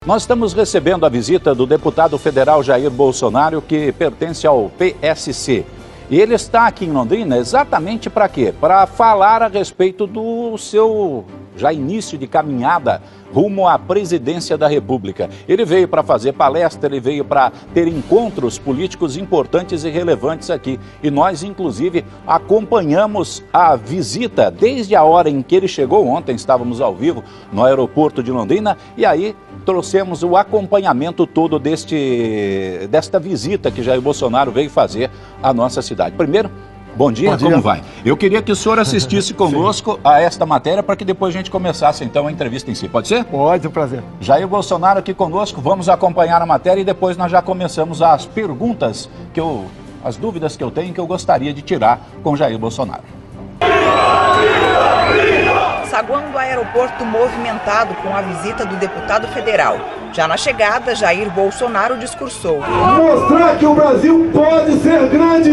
Nós estamos recebendo a visita do deputado federal Jair Bolsonaro, que pertence ao PSC. E ele está aqui em Londrina exatamente para quê? Para falar a respeito do seu já início de caminhada rumo à presidência da República. Ele veio para fazer palestra, ele veio para ter encontros políticos importantes e relevantes aqui. E nós, inclusive, acompanhamos a visita desde a hora em que ele chegou. Ontem estávamos ao vivo no aeroporto de Londrina e aí trouxemos o acompanhamento todo desta visita que Jair Bolsonaro veio fazer à nossa cidade. Primeiro, bom dia, como vai? Eu queria que o senhor assistisse conosco a esta matéria para que depois a gente começasse então a entrevista em si. Pode ser? Pode, é um prazer. Jair Bolsonaro aqui conosco, vamos acompanhar a matéria e depois nós já começamos as perguntas, as dúvidas que eu tenho que eu gostaria de tirar com Jair Bolsonaro. Saguão do aeroporto movimentado com a visita do deputado federal. Já na chegada, Jair Bolsonaro discursou. Mostrar que o Brasil pode ser grande!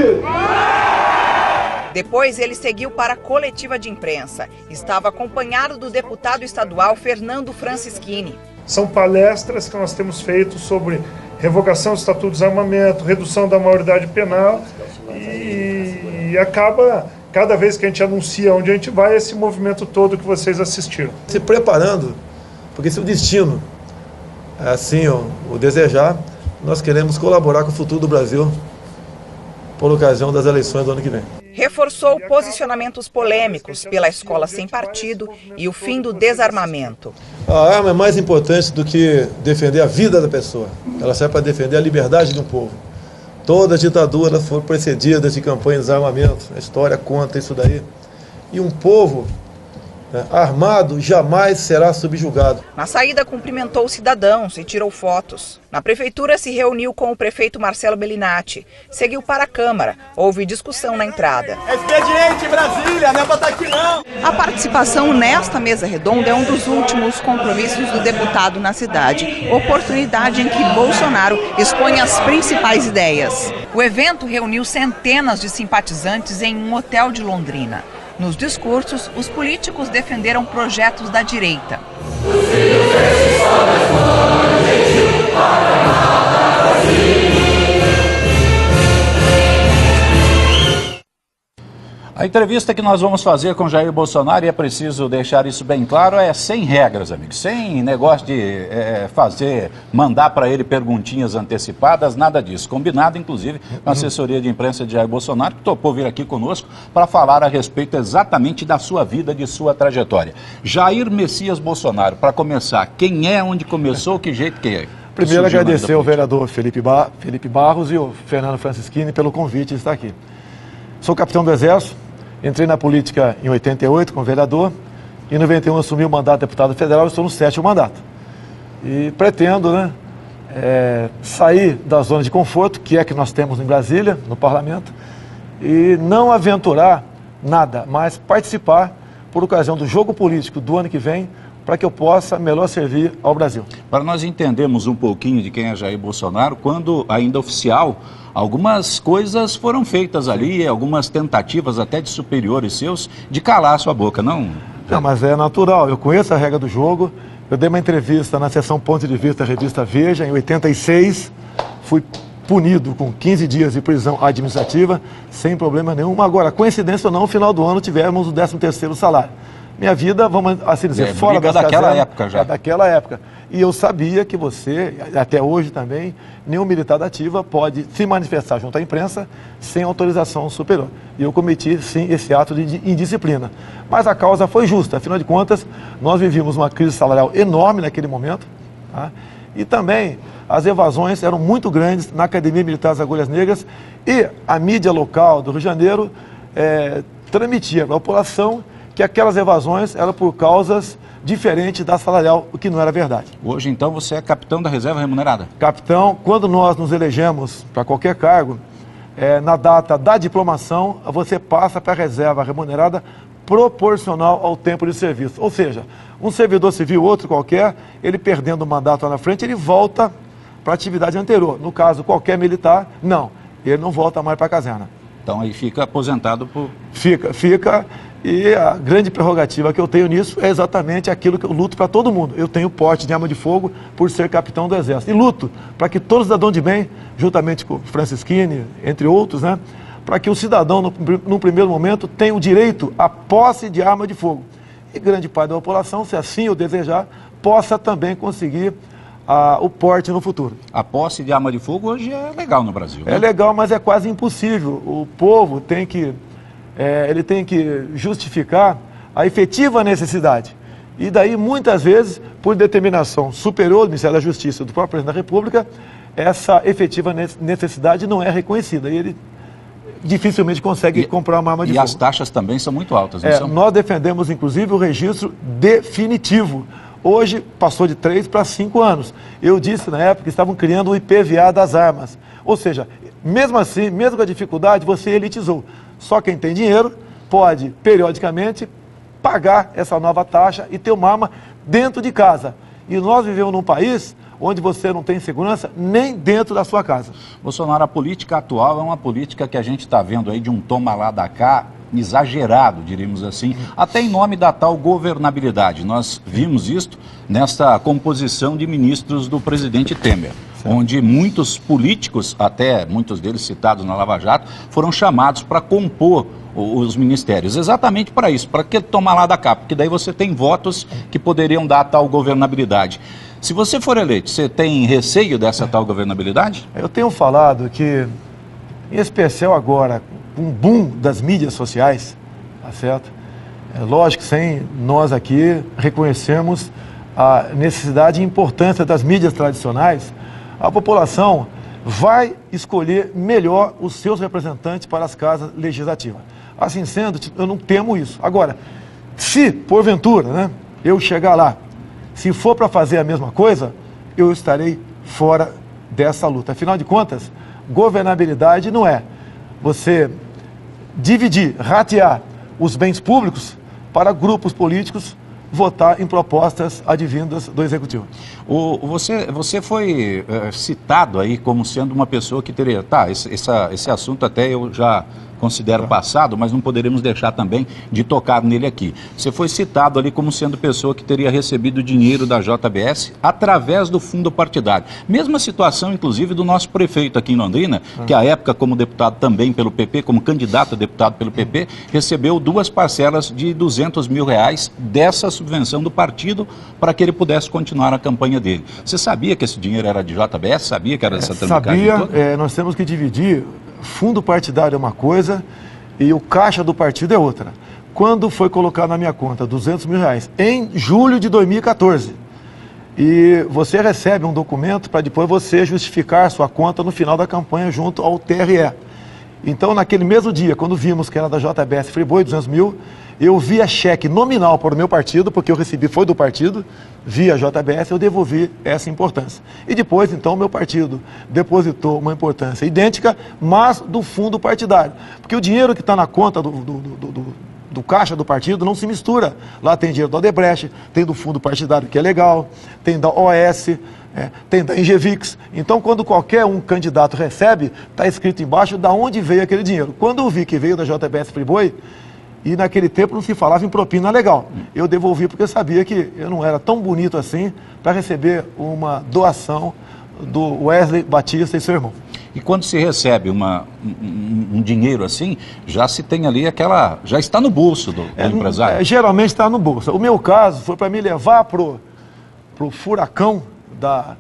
Depois ele seguiu para a coletiva de imprensa. Estava acompanhado do deputado estadual Fernando Francischini. São palestras que nós temos feito sobre revogação do Estatuto do Desarmamento, redução da maioridade penal e acaba, cada vez que a gente anuncia onde a gente vai, esse movimento todo que vocês assistiram. Se preparando, porque se o destino é assim o desejar, nós queremos colaborar com o futuro do Brasil por ocasião das eleições do ano que vem. Reforçou posicionamentos polêmicos pela escola sem partido e o fim do desarmamento. A arma é mais importante do que defender a vida da pessoa. Ela serve para defender a liberdade de um povo. Todas as ditaduras foram precedidas de campanha de desarmamento. A história conta isso daí. E um povo armado jamais será subjugado. Na saída, cumprimentou os cidadãos e tirou fotos. Na prefeitura, se reuniu com o prefeito Marcelo Bellinati. Seguiu para a Câmara. Houve discussão na entrada. Expediente Brasília, não é para estar aqui não. A participação nesta mesa redonda é um dos últimos compromissos do deputado na cidade. Oportunidade em que Bolsonaro expõe as principais ideias. O evento reuniu centenas de simpatizantes em um hotel de Londrina. Nos discursos, os políticos defenderam projetos da direita. A entrevista que nós vamos fazer com Jair Bolsonaro, e é preciso deixar isso bem claro, é sem regras, amigos, sem negócio de mandar para ele perguntinhas antecipadas, nada disso. Combinado, inclusive, com a assessoria de imprensa de Jair Bolsonaro, que topou vir aqui conosco para falar a respeito exatamente da sua vida, de sua trajetória. Jair Messias Bolsonaro, para começar, quem é, onde começou, que jeito que é? Primeiro, agradecer ao vereador Felipe Barros e o Fernando Francischini pelo convite de estar aqui. Sou capitão do Exército. Entrei na política em 88 como vereador, em 91 assumi o mandato de deputado federal e estou no 7º mandato. E pretendo sair da zona de conforto, que é que nós temos em Brasília, no parlamento, e não aventurar nada, mas participar por ocasião do jogo político do ano que vem, para que eu possa melhor servir ao Brasil. Para nós entendermos um pouquinho de quem é Jair Bolsonaro, quando ainda oficial, algumas coisas foram feitas ali, algumas tentativas até de superiores seus, de calar a sua boca, não? Não, mas é natural, eu conheço a regra do jogo, eu dei uma entrevista na seção Ponto de Vista da revista Veja, em 86, fui punido com 15 dias de prisão administrativa, sem problema nenhum. Agora, coincidência ou não, no final do ano tivemos o 13º salário. Minha vida, vamos assim dizer, fora daquela época já. Daquela época. E eu sabia que você, até hoje também, nenhum militar da ativa pode se manifestar junto à imprensa sem autorização superior. E eu cometi, sim, esse ato de indisciplina. Mas a causa foi justa. Afinal de contas, nós vivíamos uma crise salarial enorme naquele momento. Tá? E também as evasões eram muito grandes na Academia Militar das Agulhas Negras e a mídia local do Rio de Janeiro transmitia para a população que aquelas evasões eram por causas diferentes da salarial, o que não era verdade. Hoje, então, você é capitão da reserva remunerada? Capitão, quando nós nos elegemos para qualquer cargo, na data da diplomação, você passa para a reserva remunerada proporcional ao tempo de serviço. Ou seja, um servidor civil, outro qualquer, ele perdendo o mandato lá na frente, ele volta para a atividade anterior. No caso, qualquer militar, não. Ele não volta mais para a caserna. Então aí fica aposentado por... Fica. E a grande prerrogativa que eu tenho nisso é exatamente aquilo que eu luto para todo mundo. Eu tenho porte de arma de fogo por ser capitão do Exército. E luto para que todo cidadão de bem, juntamente com Francisquini, entre outros, né, para que o cidadão, num primeiro momento, tenha o direito à posse de arma de fogo. E grande parte da população, se assim o desejar, possa também conseguir o porte no futuro. A posse de arma de fogo hoje é legal no Brasil, né? É legal, mas é quase impossível. O povo tem que... ele tem que justificar a efetiva necessidade. E daí, muitas vezes, por determinação superior do Ministério da Justiça do próprio Presidente da República, essa efetiva necessidade não é reconhecida. E ele dificilmente consegue comprar uma arma de fogo. E as taxas também são muito altas, não são? Nós defendemos, inclusive, o registro definitivo. Hoje, passou de 3 para 5 anos. Eu disse, na época, que estavam criando o IPVA das armas. Ou seja, mesmo assim, mesmo com a dificuldade, você elitizou. Só quem tem dinheiro pode, periodicamente, pagar essa nova taxa e ter uma arma dentro de casa. E nós vivemos num país onde você não tem segurança nem dentro da sua casa. Bolsonaro, a política atual é uma política que a gente está vendo aí de um toma lá da cá exagerado, diríamos assim, até em nome da tal governabilidade. Nós vimos isto nesta composição de ministros do presidente Temer, onde muitos políticos, até muitos deles citados na Lava Jato, foram chamados para compor os ministérios, exatamente para isso, para que tomar lá da cá, porque daí você tem votos que poderiam dar a tal governabilidade. Se você for eleito, você tem receio dessa tal governabilidade? Eu tenho falado que, em especial agora, com o boom das mídias sociais, tá certo? É lógico que sem nós aqui reconhecermos a necessidade e importância das mídias tradicionais, a população vai escolher melhor os seus representantes para as casas legislativas. Assim sendo, eu não temo isso. Agora, se, porventura, né, eu chegar lá, se for para fazer a mesma coisa, eu estarei fora dessa luta. Afinal de contas, governabilidade não é você dividir, ratear os bens públicos para grupos políticos votar em propostas advindas do Executivo. Você foi citado aí como sendo uma pessoa que teria... esse assunto até eu já considero passado, mas não poderemos deixar também de tocar nele aqui. Você foi citado ali como sendo pessoa que teria recebido dinheiro da JBS através do fundo partidário. Mesma situação, inclusive, do nosso prefeito aqui em Londrina, que à época, como deputado também pelo PP, como candidato a deputado pelo PP, recebeu 2 parcelas de R$200 mil dessa subvenção do partido para que ele pudesse continuar a campanha dele. Você sabia que esse dinheiro era de JBS? Sabia que era dessa trambicagem toda? Sabia, nós temos que dividir. Fundo partidário é uma coisa e o caixa do partido é outra. Quando foi colocado na minha conta R$200 mil, em julho de 2014, e você recebe um documento para depois você justificar sua conta no final da campanha junto ao TRE. Então, naquele mesmo dia, quando vimos que era da JBS Friboi, 200 mil, eu via cheque nominal para o meu partido, porque eu recebi, foi do partido, via JBS, eu devolvi essa importância. E depois, então, o meu partido depositou uma importância idêntica, mas do fundo partidário. Porque o dinheiro que está na conta do caixa do partido não se mistura. Lá tem dinheiro da Odebrecht, tem do fundo partidário, que é legal, tem da OS, tem da Ingevix. Então, quando qualquer um candidato recebe, está escrito embaixo de onde veio aquele dinheiro. Quando eu vi que veio da JBS Friboi, e naquele tempo não se falava em propina legal, eu devolvi porque eu sabia que eu não era tão bonito assim para receber uma doação do Wesley Batista e seu irmão. E quando se recebe um dinheiro assim, já se tem ali já está no bolso do empresário? Geralmente está no bolso. O meu caso foi para me levar pro furacão da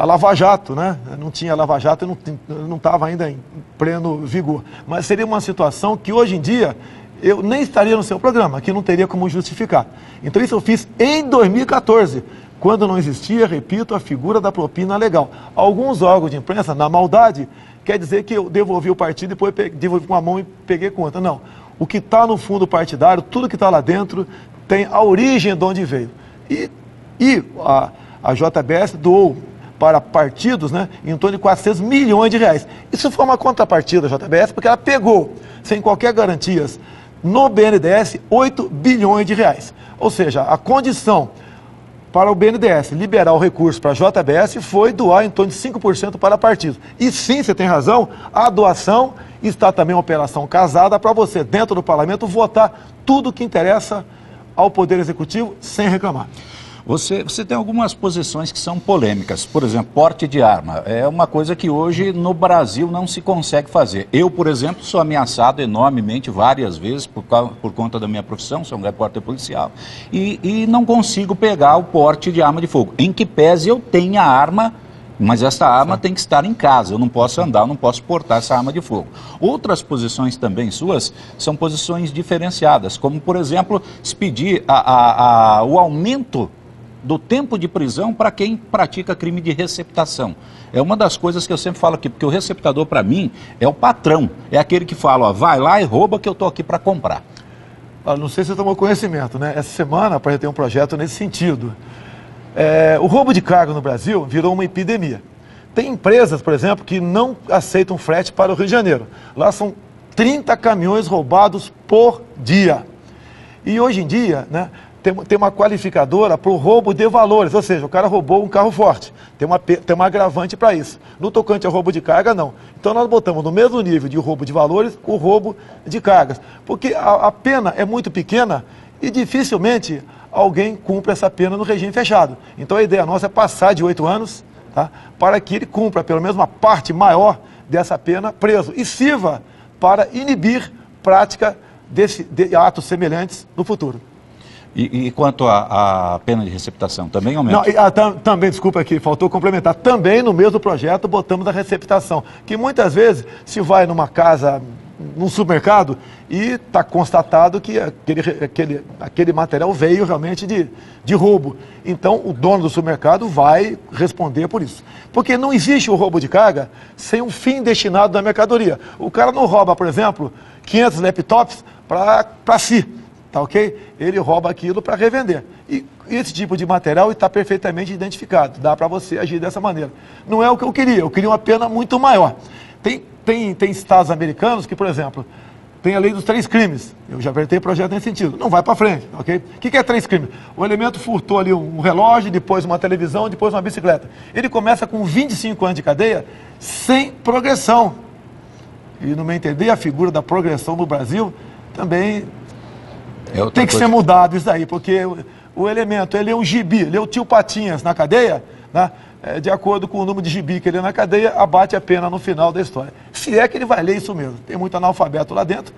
Lava Jato, né? Não tinha Lava Jato, eu não estava ainda em pleno vigor. Mas seria uma situação que hoje em dia eu nem estaria no seu programa, que não teria como justificar. Então isso eu fiz em 2014, quando não existia, repito, a figura da propina legal. Alguns órgãos de imprensa, na maldade, quer dizer que eu devolvi o partido, depois devolvi com a mão e peguei conta. Não. O que está no fundo partidário, tudo que está lá dentro, tem a origem de onde veio. E a JBS doou para partidos, né, em torno de R$400 milhões. Isso foi uma contrapartida da JBS, porque ela pegou, sem qualquer garantias, no BNDES, R$8 bilhões. Ou seja, a condição para o BNDES liberar o recurso para a JBS foi doar em torno de 5% para partidos. E sim, você tem razão, a doação está também a Operação Casada para você, dentro do parlamento, votar tudo que interessa ao Poder Executivo sem reclamar. Você tem algumas posições que são polêmicas, por exemplo, porte de arma. É uma coisa que hoje no Brasil não se consegue fazer. Eu, por exemplo, sou ameaçado enormemente várias vezes por conta da minha profissão, sou um repórter policial, e não consigo pegar o porte de arma de fogo. Em que pese eu tenha arma, mas essa arma tem que estar em casa, eu não posso andar, eu não posso portar essa arma de fogo. Outras posições também suas são posições diferenciadas, como, por exemplo, se pedir o aumento do tempo de prisão para quem pratica crime de receptação. É uma das coisas que eu sempre falo aqui, porque o receptador, para mim, é o patrão. É aquele que fala, ó, vai lá e rouba que eu estou aqui para comprar. Não sei se você tomou conhecimento, né? Essa semana apresentei um projeto nesse sentido. O roubo de carga no Brasil virou uma epidemia. Tem empresas, por exemplo, que não aceitam frete para o Rio de Janeiro. Lá são 30 caminhões roubados por dia. E hoje em dia, né, tem uma qualificadora para o roubo de valores, ou seja, o cara roubou um carro forte, tem uma agravante para isso. No tocante ao roubo de carga, não. Então nós botamos no mesmo nível de roubo de valores o roubo de cargas, porque a pena é muito pequena e dificilmente alguém cumpre essa pena no regime fechado. Então a ideia nossa é passar de 8 anos, tá, para que ele cumpra pelo menos uma parte maior dessa pena preso e sirva para inibir prática de atos semelhantes no futuro. E quanto à pena de receptação, também aumenta? Também, desculpa aqui, faltou complementar. Também no mesmo projeto botamos a receptação, que muitas vezes se vai numa casa, num supermercado, e está constatado que aquele material veio realmente de roubo. Então o dono do supermercado vai responder por isso. Porque não existe o roubo de carga sem um fim destinado da mercadoria. O cara não rouba, por exemplo, 500 laptops para si. Tá ok? Ele rouba aquilo para revender. E esse tipo de material está perfeitamente identificado. Dá para você agir dessa maneira. Não é o que eu queria uma pena muito maior. Tem estados americanos que, por exemplo, tem a lei dos 3 crimes. Eu já apresentei projeto nesse sentido. Não vai para frente, ok? O que é 3 crimes? O elemento furtou ali um relógio, depois uma televisão, depois uma bicicleta. Ele começa com 25 anos de cadeia sem progressão. E, no meu entender, a figura da progressão no Brasil também tem que ser mudado isso aí, porque o elemento, ele é um gibi, ele é o tio Patinhas na cadeia, né? De acordo com o número de gibi que ele é na cadeia, abate a pena no final da história. Se é que ele vai ler isso mesmo. Tem muito analfabeto lá dentro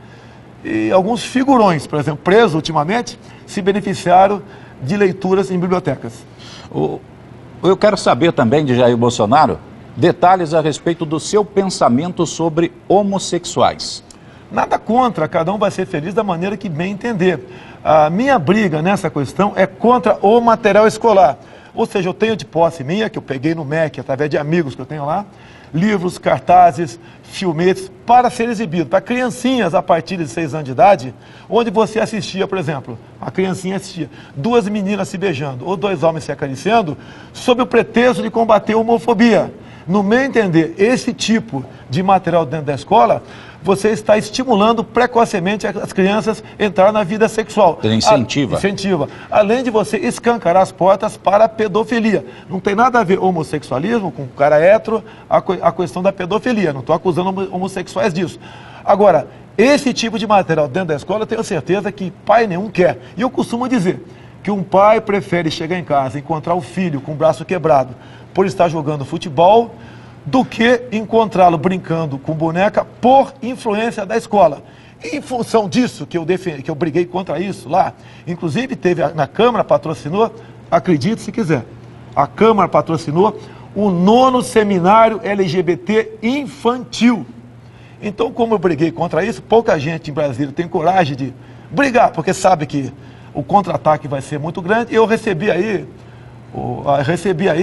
e alguns figurões, por exemplo, presos ultimamente, se beneficiaram de leituras em bibliotecas. Eu quero saber também de Jair Bolsonaro detalhes a respeito do seu pensamento sobre homossexuais. Nada contra, cada um vai ser feliz da maneira que bem entender. A minha briga nessa questão é contra o material escolar. Ou seja, eu tenho de posse minha, que eu peguei no MEC, através de amigos que eu tenho lá, livros, cartazes, filmetes, para ser exibido para criancinhas a partir de 6 anos de idade, onde você assistia, por exemplo, a criancinha assistia 2 meninas se beijando ou 2 homens se acariciando, sob o pretexto de combater a homofobia. No meu entender, esse tipo de material dentro da escola, você está estimulando precocemente as crianças a entrar na vida sexual. Incentiva. Incentiva. Além de você escancarar as portas para a pedofilia. Não tem nada a ver homossexualismo com o cara hétero, a questão da pedofilia. Não estou acusando homossexuais disso. Agora, esse tipo de material dentro da escola, eu tenho certeza que pai nenhum quer. E eu costumo dizer que um pai prefere chegar em casa e encontrar o filho com o braço quebrado por estar jogando futebol, do que encontrá-lo brincando com boneca por influência da escola. E em função disso, que eu briguei contra isso lá, inclusive na Câmara patrocinou, acredite se quiser, a Câmara patrocinou o 9º Seminário LGBT Infantil. Então, como eu briguei contra isso, pouca gente em Brasília tem coragem de brigar, porque sabe que o contra-ataque vai ser muito grande. E eu recebi aí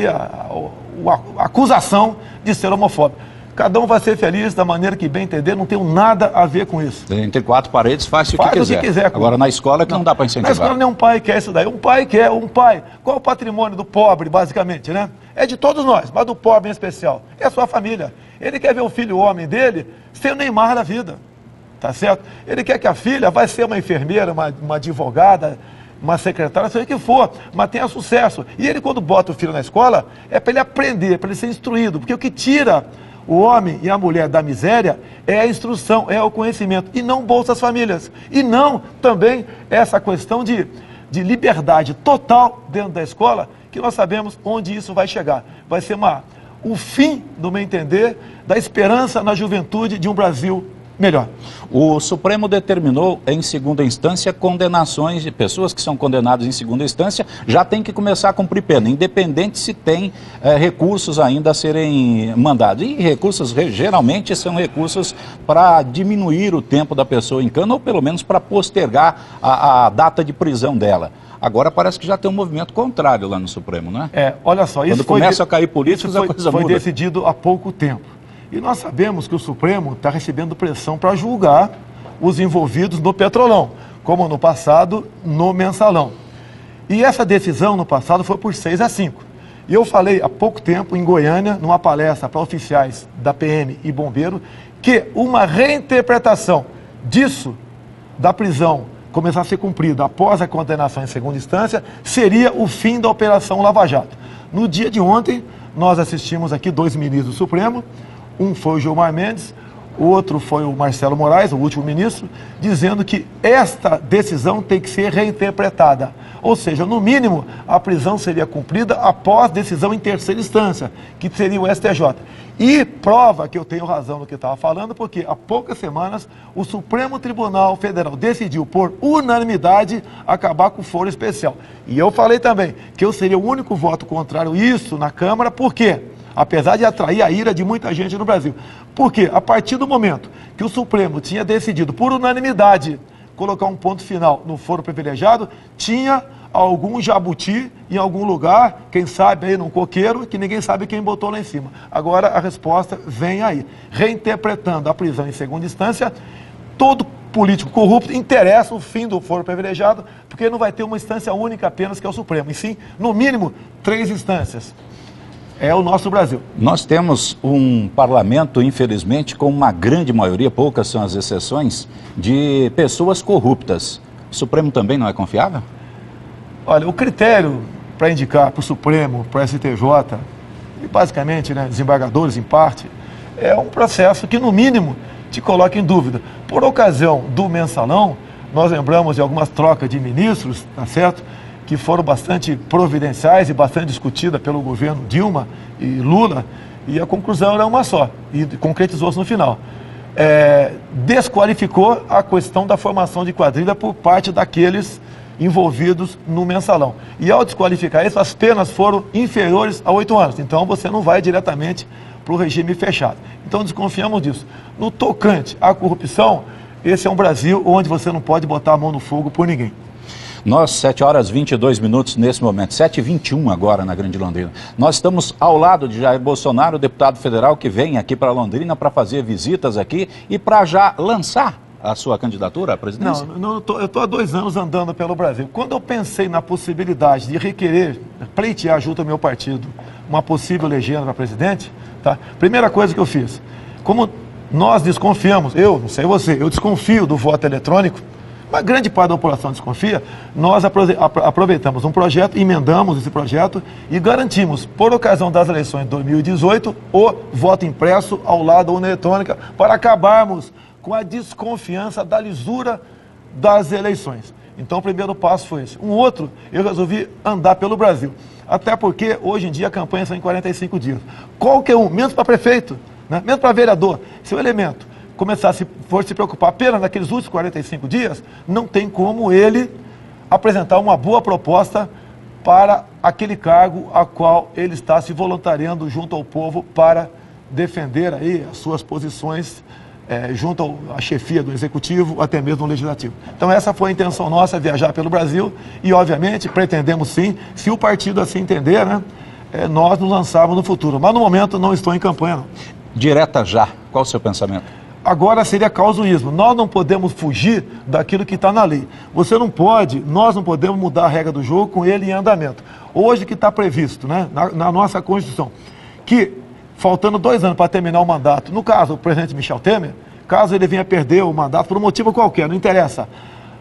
a acusação de ser homofóbico. Cada um vai ser feliz da maneira que bem entender, não tem nada a ver com isso. Entre 4 paredes faz o que quiser. Agora na escola é que não dá para incentivar. Na escola nenhum pai quer isso daí. Um pai quer, qual é o patrimônio do pobre, basicamente, né? É de todos nós, mas do pobre em especial. É a sua família. Ele quer ver o filho homem dele ser o Neymar da vida, tá certo? Ele quer que a filha vai ser uma enfermeira, uma advogada, uma secretária, seja o que for, mas tenha sucesso. E ele, quando bota o filho na escola, é para ele aprender, para ele ser instruído, porque o que tira O homem e a mulher da miséria é a instrução, é o conhecimento, e não Bolsas Famílias. E não também essa questão de liberdade total dentro da escola, que nós sabemos onde isso vai chegar. Vai ser o fim, no meu entender, da esperança na juventude de um Brasil melhor. O Supremo determinou em segunda instância condenações de pessoas que são condenadas em segunda instância, já tem que começar a cumprir pena, independente se tem recursos ainda a serem mandados. E recursos geralmente são recursos para diminuir o tempo da pessoa em cana ou pelo menos para postergar a data de prisão dela. Agora parece que já tem um movimento contrário lá no Supremo, não é? Olha só, quando começa a cair políticos, a coisa muda. Foi decidido há pouco tempo. E nós sabemos que o Supremo está recebendo pressão para julgar os envolvidos no Petrolão, como no passado, no Mensalão. E essa decisão no passado foi por 6-5. E eu falei há pouco tempo em Goiânia, numa palestra para oficiais da PM e bombeiro, que uma reinterpretação disso, da prisão, começar a ser cumprida após a condenação em segunda instância, seria o fim da Operação Lava Jato. No dia de ontem, nós assistimos aqui 2 ministros do Supremo, um foi o Gilmar Mendes, o outro foi o Marcelo Moraes, o último ministro, dizendo que esta decisão tem que ser reinterpretada. Ou seja, no mínimo, a prisão seria cumprida após decisão em terceira instância, que seria o STJ. E prova que eu tenho razão no que estava falando, porque há poucas semanas o Supremo Tribunal Federal decidiu, por unanimidade, acabar com o foro especial. E eu falei também que eu seria o único voto contrário a isso na Câmara, por quê? Apesar de atrair a ira de muita gente no Brasil. Porque a partir do momento que o Supremo tinha decidido, por unanimidade, colocar um ponto final no foro privilegiado, tinha algum jabuti em algum lugar, quem sabe aí num coqueiro, que ninguém sabe quem botou lá em cima. Agora a resposta vem aí. Reinterpretando a prisão em segunda instância, todo político corrupto interessa o fim do foro privilegiado, porque não vai ter uma instância única apenas, que é o Supremo, e sim, no mínimo, 3 instâncias. É o nosso Brasil. Nós temos um parlamento, infelizmente, com uma grande maioria, poucas são as exceções, de pessoas corruptas. O Supremo também não é confiável? Olha, o critério para indicar para o Supremo, para o STJ, e basicamente, desembargadores em parte, é um processo que, no mínimo, te coloca em dúvida. Por ocasião do Mensalão, nós lembramos de algumas trocas de ministros, tá certo? Que foram bastante providenciais e bastante discutidas pelo governo Dilma e Lula, e a conclusão era uma só, e concretizou-se no final. Desqualificou a questão da formação de quadrilha por parte daqueles envolvidos no Mensalão. E ao desqualificar isso, as penas foram inferiores a 8 anos. Então você não vai diretamente para o regime fechado. Então desconfiamos disso. No tocante à corrupção, esse é um Brasil onde você não pode botar a mão no fogo por ninguém. Nós, 7h22 nesse momento, 7h21 agora na Grande Londrina. Nós estamos ao lado de Jair Bolsonaro, deputado federal que vem aqui para Londrina para fazer visitas aqui e para já lançar a sua candidatura à presidência? Não, eu estou há 2 anos andando pelo Brasil. Quando eu pensei na possibilidade de requerer, pleitear junto ao meu partido, uma possível legenda para presidente, tá? Primeira coisa que eu fiz, como nós desconfiamos, eu, não sei você, eu desconfio do voto eletrônico, uma grande parte da população desconfia, nós aproveitamos um projeto, emendamos esse projeto e garantimos, por ocasião das eleições de 2018, o voto impresso ao lado da urna eletrônica, para acabarmos com a desconfiança da lisura das eleições. Então o primeiro passo foi esse. Um outro, eu resolvi andar pelo Brasil, até porque hoje em dia a campanha são em 45 dias. Qualquer um, menos para prefeito, mesmo para vereador, se o elemento for se preocupar apenas naqueles últimos 45 dias, não tem como ele apresentar uma boa proposta para aquele cargo a qual ele está se voluntariando junto ao povo para defender aí as suas posições junto à chefia do Executivo, até mesmo no Legislativo. Então essa foi a intenção nossa, viajar pelo Brasil e, obviamente, pretendemos sim, se o partido assim entender, nós nos lançarmos no futuro. Mas no momento não estou em campanha, não. Direta já, qual o seu pensamento? Agora seria causuísmo. Nós não podemos fugir daquilo que está na lei. Nós não podemos mudar a regra do jogo com ele em andamento. Hoje que está previsto, na nossa Constituição, que faltando 2 anos para terminar o mandato, no caso o presidente Michel Temer, caso ele venha perder o mandato por um motivo qualquer, não interessa,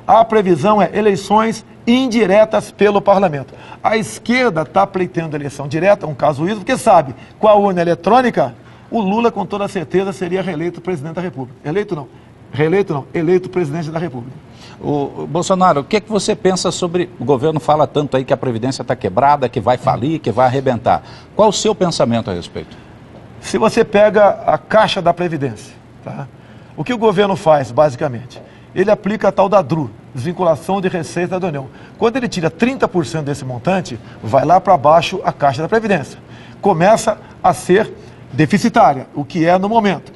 a previsão é eleições indiretas pelo parlamento. A esquerda está pleiteando eleição direta, um casuísmo, porque sabe, com a urna eletrônica, o Lula, com toda certeza, seria reeleito presidente da República. Reeleito não, eleito presidente da República. O Bolsonaro, o que você pensa sobre... O governo fala tanto aí que a Previdência está quebrada, que vai falir, que vai arrebentar. Qual o seu pensamento a respeito? Se você pega a Caixa da Previdência, tá? O que o governo faz, basicamente? Ele aplica a tal da DRU, desvinculação de receita da União. Quando ele tira 30% desse montante, vai lá para baixo a Caixa da Previdência. Começa a ser deficitária, o que é no momento.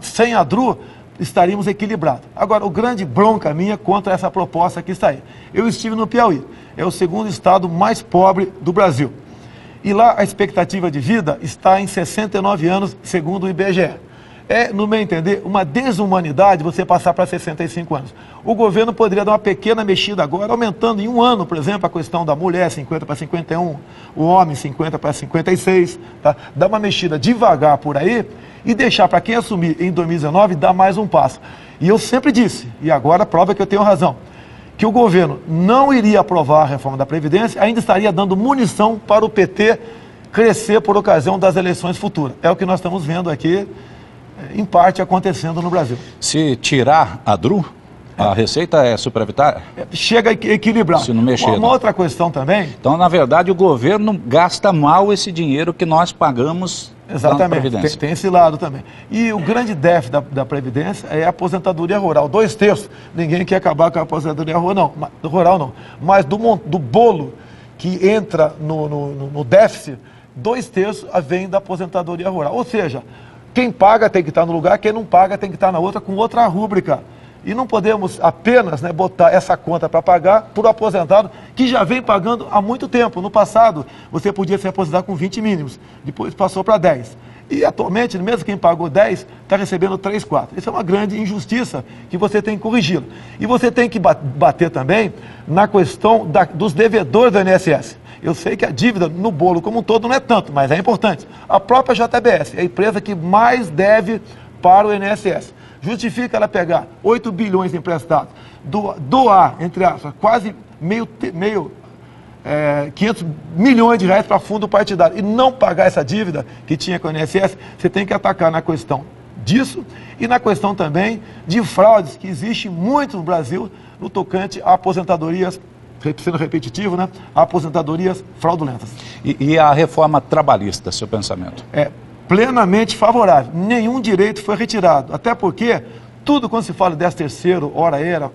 Sem a DRU, estaríamos equilibrados. Agora, o grande bronca minha contra essa proposta que está aí. Eu estive no Piauí, é o segundo estado mais pobre do Brasil. E lá a expectativa de vida está em 69 anos, segundo o IBGE. É, no meu entender, uma desumanidade você passar para 65 anos. O governo poderia dar uma pequena mexida agora, aumentando em um ano, por exemplo, a questão da mulher, 50 para 51, o homem, 50 para 56, tá? Dar uma mexida devagar por aí e deixar para quem assumir em 2019 dar mais um passo. E eu sempre disse, e agora prova que eu tenho razão, que o governo não iria aprovar a reforma da Previdência, ainda estaria dando munição para o PT crescer por ocasião das eleições futuras. É o que nós estamos vendo aqui, em parte, acontecendo no Brasil. Se tirar a DRU, a receita é superavitária? Chega a equilibrar. Se não mexer. Uma outra questão também... Então, na verdade, o governo gasta mal esse dinheiro que nós pagamos. Exatamente, tem esse lado também. E o grande déficit da Previdência é a aposentadoria rural. 2/3. Ninguém quer acabar com a aposentadoria rural, não. Mas do bolo que entra no déficit, 2/3 vem da aposentadoria rural. Ou seja, quem paga tem que estar no lugar, quem não paga tem que estar na outra, com outra rúbrica. E não podemos apenas botar essa conta para pagar por aposentado que já vem pagando há muito tempo. No passado, você podia se aposentar com 20 mínimos, depois passou para 10. E atualmente, mesmo quem pagou 10, está recebendo 3, 4. Isso é uma grande injustiça que você tem que corrigi-la. E você tem que bater também na questão dos devedores do INSS. Eu sei que a dívida no bolo como um todo não é tanto, mas é importante. A própria JBS é a empresa que mais deve para o INSS. Justifica ela pegar 8 bilhões emprestados, doar, entre aspas, quase 500 milhões de reais para fundo partidário e não pagar essa dívida que tinha com o INSS, você tem que atacar na questão disso e na questão também de fraudes que existe muito no Brasil no tocante a aposentadorias, sendo repetitivo, né? A aposentadorias fraudulentas. E a reforma trabalhista, seu pensamento? Plenamente favorável. Nenhum direito foi retirado. Até porque tudo quando se fala de 13º,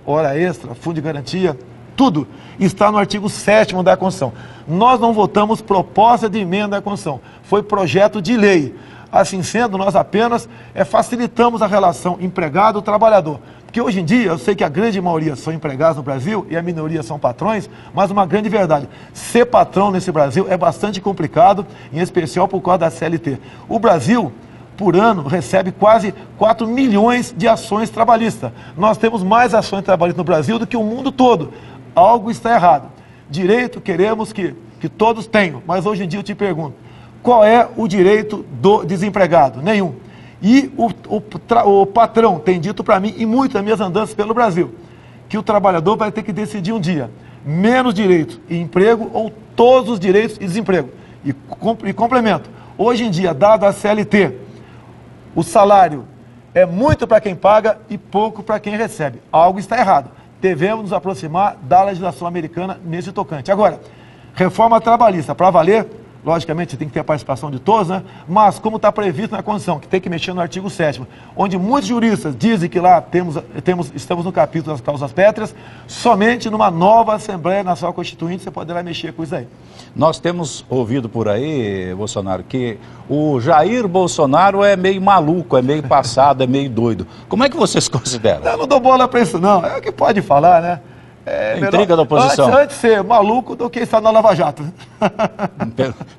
hora extra, fundo de garantia, tudo está no artigo 7º da Constituição. Nós não votamos proposta de emenda à Constituição. Foi projeto de lei. Assim sendo, nós apenas facilitamos a relação empregado-trabalhador. Porque hoje em dia, eu sei que a grande maioria são empregados no Brasil e a minoria são patrões, mas uma grande verdade, ser patrão nesse Brasil é bastante complicado, em especial por causa da CLT. O Brasil, por ano, recebe quase 4 milhões de ações trabalhistas. Nós temos mais ações trabalhistas no Brasil do que o mundo todo. Algo está errado. Direito queremos que todos tenham, mas hoje em dia eu te pergunto, qual é o direito do desempregado? Nenhum. E o patrão tem dito para mim, e muitas das minhas andanças pelo Brasil, que o trabalhador vai ter que decidir um dia, menos direito e emprego ou todos os direitos e desemprego. E complemento, hoje em dia, dado a CLT, o salário é muito para quem paga e pouco para quem recebe. Algo está errado. Devemos nos aproximar da legislação americana nesse tocante. Agora, reforma trabalhista, para valer, logicamente tem que ter a participação de todos, né? Mas como está previsto na Constituição, que tem que mexer no artigo 7º, onde muitos juristas dizem que lá estamos no capítulo das causas pétreas, somente numa nova Assembleia Nacional Constituinte você poderá mexer com isso aí. Nós temos ouvido por aí, Bolsonaro, que o Jair Bolsonaro é meio maluco, é meio passado, é meio doido. Como é que vocês consideram? Eu não dou bola para isso não, é o que pode falar, né? Intriga da oposição. Antes de ser maluco do que estar na Lava Jato.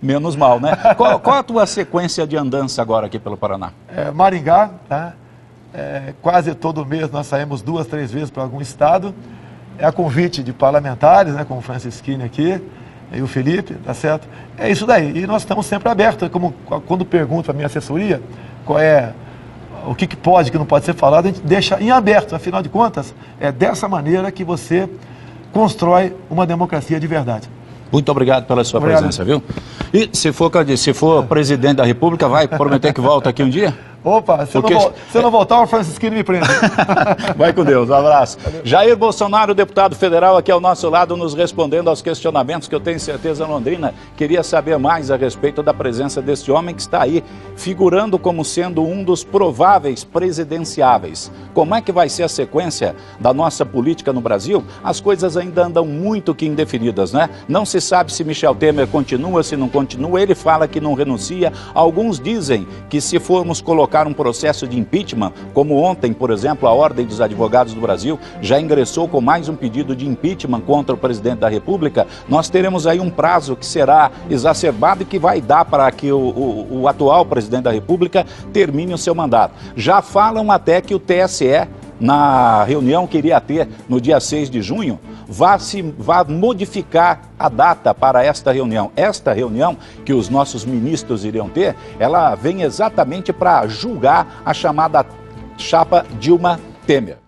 Menos mal, né? Qual a tua sequência de andança agora aqui pelo Paraná? Maringá, tá? Quase todo mês nós saímos 2, 3 vezes para algum estado. É a convite de parlamentares, né? Como o Francisquini aqui e o Felipe, tá certo? É isso daí. E nós estamos sempre abertos. Como quando pergunto à minha assessoria qual é o que pode, o que não pode ser falado, a gente deixa em aberto. Afinal de contas, é dessa maneira que você constrói uma democracia de verdade. Muito obrigado pela sua presença, viu? E se for presidente da República, vai prometer que volta aqui um dia? Opa, se eu não voltar, o Francisquinho me prende. Vai com Deus, um abraço. Jair Bolsonaro, deputado federal, aqui ao nosso lado, nos respondendo aos questionamentos que eu tenho certeza Londrina queria saber mais a respeito da presença deste homem que está aí, figurando como sendo um dos prováveis presidenciáveis. Como é que vai ser a sequência da nossa política no Brasil? As coisas ainda andam muito que indefinidas, né? Não se sabe se Michel Temer continua, se não continua. Ele fala que não renuncia. Alguns dizem que se formos colocar um processo de impeachment, como ontem, por exemplo, a Ordem dos Advogados do Brasil já ingressou com mais um pedido de impeachment contra o presidente da República, nós teremos aí um prazo que será exacerbado e que vai dar para que o atual presidente da República termine o seu mandato. Já falam até que o TSE, na reunião que iria ter no dia 6 de junho, vai modificar a data para esta reunião. Esta reunião que os nossos ministros iriam ter, ela vem exatamente para julgar a chamada chapa Dilma Temer.